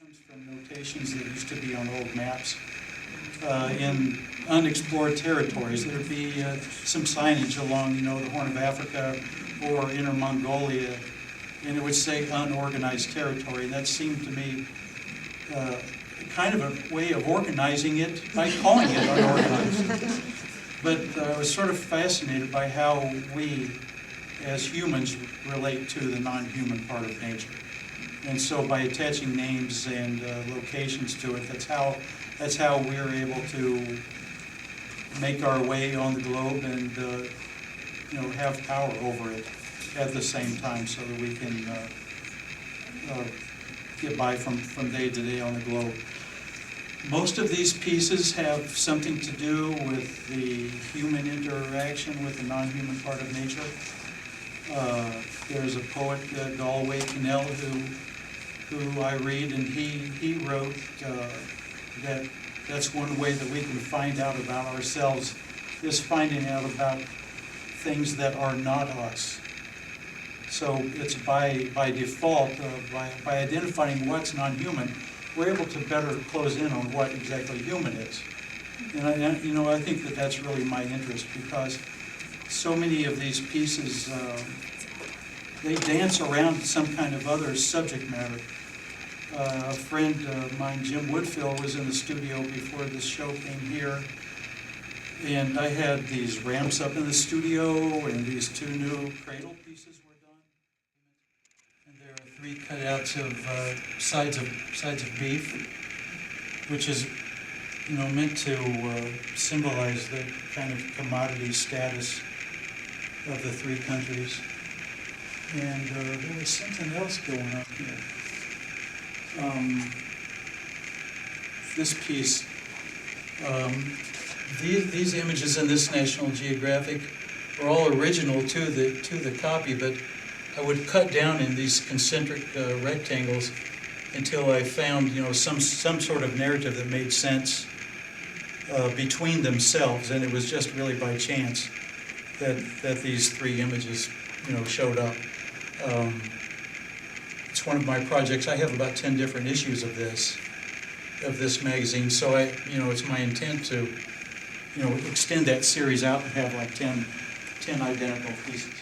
comes from notations that used to be on old maps. In unexplored territories, there would be some signage along, the Horn of Africa or Inner Mongolia, and it would say unorganized territory. And that seemed to me kind of a way of organizing it by calling it unorganized. But I was sort of fascinated by how we, as humans, relate to the non-human part of nature. And so by attaching names and locations to it, that's how we're able to make our way on the globe and have power over it at the same time, so that we can get by from day to day on the globe. Most of these pieces have something to do with the human interaction with the non-human part of nature. There's a poet, Galway Kinnell, who I read, and he wrote that that's one way that we can find out about ourselves, is finding out about things that are not us. So it's by default, by identifying what's non-human, we're able to better close in on what exactly human is. And I think that that's really my interest, because so many of these pieces, they dance around some kind of other subject matter. A friend of mine, Jim Woodfill, was in the studio before this show came here, and I had these ramps up in the studio, and these two new cradle pieces were done. And there are 3 cutouts of sides of beef, which is, meant to symbolize the kind of commodity status of the 3 countries. And there was something else going on here. This piece, these images in this National Geographic are all original to the copy, but I would cut down in these concentric rectangles until I found some sort of narrative that made sense between themselves, and it was just really by chance that these 3 images showed up. It's one of my projects. I have about 10 different issues of this magazine, so it's my intent to extend that series out and have like 10 identical pieces.